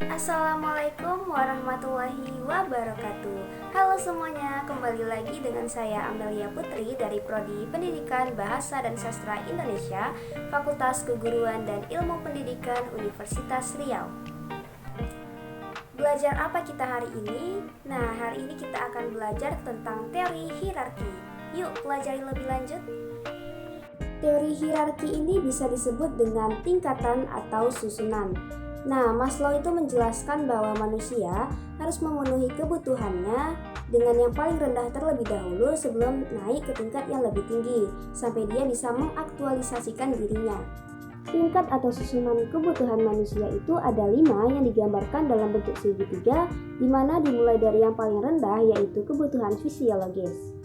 Assalamualaikum warahmatullahi wabarakatuh. Halo semuanya, kembali lagi dengan saya Amelia Putri dari Prodi Pendidikan Bahasa dan Sastra Indonesia, Fakultas Keguruan dan Ilmu Pendidikan Universitas Riau. Belajar apa kita hari ini? Nah, hari ini kita akan belajar tentang teori hierarki. Yuk, pelajari lebih lanjut. Teori hierarki ini bisa disebut dengan tingkatan atau susunan. Nah, Maslow itu menjelaskan bahwa manusia harus memenuhi kebutuhannya dengan yang paling rendah terlebih dahulu sebelum naik ke tingkat yang lebih tinggi, sampai dia bisa mengaktualisasikan dirinya. Tingkat atau susunan kebutuhan manusia itu ada 5 yang digambarkan dalam bentuk segitiga, di mana dimulai dari yang paling rendah yaitu kebutuhan fisiologis.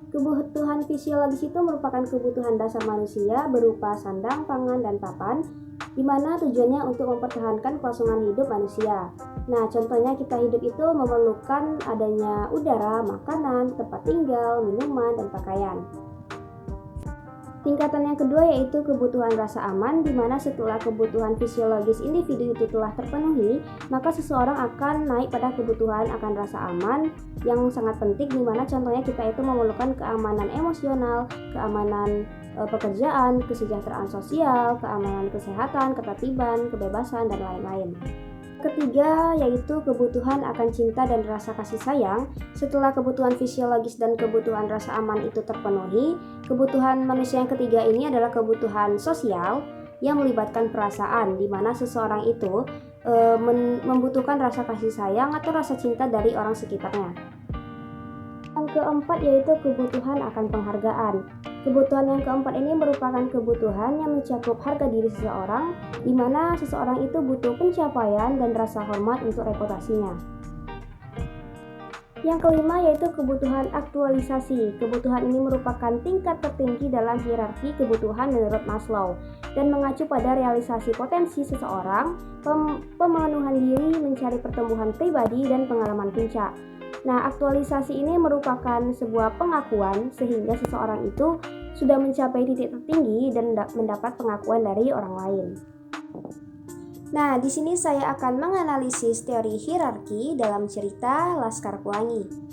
Kebutuhan fisiologis itu merupakan kebutuhan dasar manusia berupa sandang, pangan, dan papan, di mana tujuannya untuk mempertahankan kelangsungan hidup manusia. Nah, contohnya kita hidup itu memerlukan adanya udara, makanan, tempat tinggal, minuman, dan pakaian. Tingkatan yang kedua yaitu kebutuhan rasa aman, di mana setelah kebutuhan fisiologis individu itu telah terpenuhi, maka seseorang akan naik pada kebutuhan akan rasa aman yang sangat penting, di mana contohnya kita itu memerlukan keamanan emosional, keamanan pekerjaan, kesejahteraan sosial, keamanan kesehatan, ketertiban, kebebasan, dan lain-lain. Ketiga yaitu kebutuhan akan cinta dan rasa kasih sayang. Setelah kebutuhan fisiologis dan kebutuhan rasa aman itu terpenuhi, kebutuhan manusia yang ketiga ini adalah kebutuhan sosial yang melibatkan perasaan, di mana seseorang itu membutuhkan rasa kasih sayang atau rasa cinta dari orang sekitarnya. Yang keempat yaitu kebutuhan akan penghargaan. Kebutuhan yang keempat ini merupakan kebutuhan yang mencakup harga diri seseorang, di mana seseorang itu butuh pencapaian dan rasa hormat untuk reputasinya. Yang kelima yaitu kebutuhan aktualisasi. Kebutuhan ini merupakan tingkat tertinggi dalam hierarki kebutuhan menurut Maslow dan mengacu pada realisasi potensi seseorang, pemenuhan diri, mencari pertumbuhan pribadi, dan pengalaman puncak. Nah, aktualisasi ini merupakan sebuah pengakuan sehingga seseorang itu sudah mencapai titik tertinggi dan mendapat pengakuan dari orang lain. Nah, di sini saya akan menganalisis teori hierarki dalam cerita Laskar Pelangi.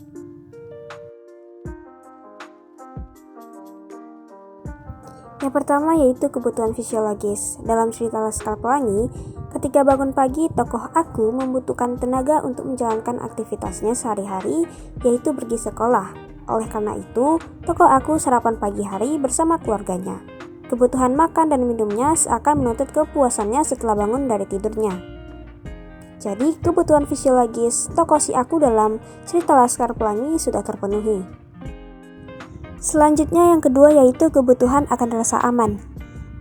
Yang pertama yaitu kebutuhan fisiologis. Dalam cerita Laskar Pelangi, ketika bangun pagi, tokoh aku membutuhkan tenaga untuk menjalankan aktivitasnya sehari-hari, yaitu pergi sekolah. Oleh karena itu, tokoh aku sarapan pagi hari bersama keluarganya. Kebutuhan makan dan minumnya seakan menuntut kepuasannya setelah bangun dari tidurnya. Jadi, kebutuhan fisiologis tokoh si aku dalam cerita Laskar Pelangi sudah terpenuhi. Selanjutnya yang kedua yaitu kebutuhan akan rasa aman.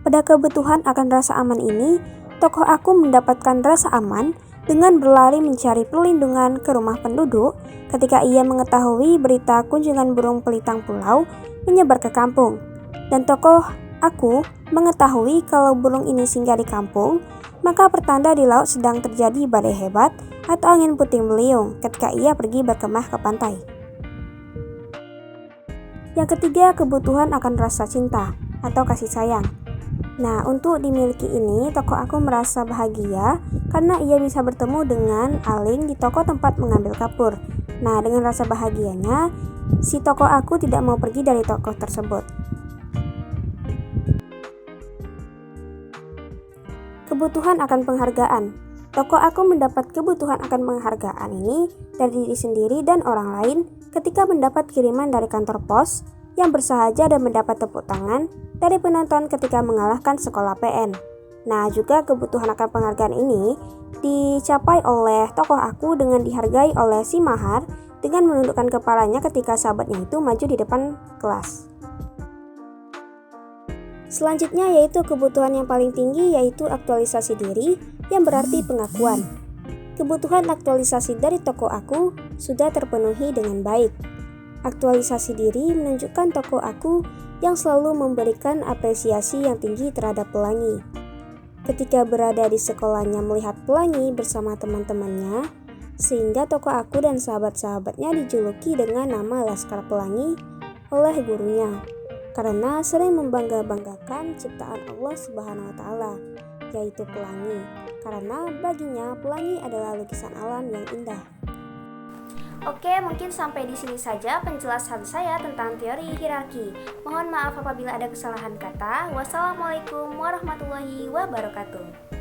Pada kebutuhan akan rasa aman ini, tokoh aku mendapatkan rasa aman dengan berlari mencari perlindungan ke rumah penduduk ketika ia mengetahui berita kunjungan burung pelitang pulau menyebar ke kampung. Dan tokoh aku mengetahui kalau burung ini singgah di kampung, maka pertanda di laut sedang terjadi badai hebat atau angin puting beliung ketika ia pergi berkemah ke pantai. Yang ketiga, kebutuhan akan rasa cinta atau kasih sayang. Nah, untuk dimiliki ini, tokoh aku merasa bahagia karena ia bisa bertemu dengan Aling di toko tempat mengambil kapur. Nah, dengan rasa bahagianya, si tokoh aku tidak mau pergi dari toko tersebut. Kebutuhan akan penghargaan. Tokoh aku mendapat kebutuhan akan penghargaan ini dari diri sendiri dan orang lain ketika mendapat kiriman dari kantor pos yang bersahaja dan mendapat tepuk tangan dari penonton ketika mengalahkan sekolah PN. Nah, juga kebutuhan akan penghargaan ini dicapai oleh tokoh aku dengan dihargai oleh si Mahar dengan menundukkan kepalanya ketika sahabatnya itu maju di depan kelas. Selanjutnya yaitu kebutuhan yang paling tinggi yaitu aktualisasi diri yang berarti pengakuan. Kebutuhan aktualisasi dari tokoh aku sudah terpenuhi dengan baik. Aktualisasi diri menunjukkan tokoh aku yang selalu memberikan apresiasi yang tinggi terhadap Pelangi. Ketika berada di sekolahnya melihat Pelangi bersama teman-temannya, sehingga tokoh aku dan sahabat-sahabatnya dijuluki dengan nama Laskar Pelangi oleh gurunya. karena sering membangga-banggakan ciptaan Allah Subhanahu wa taala, yaitu pelangi, karena baginya pelangi adalah lukisan alam yang indah. Oke, mungkin sampai di sini saja penjelasan saya tentang teori hierarki. Mohon maaf apabila ada kesalahan kata. Wassalamualaikum warahmatullahi wabarakatuh.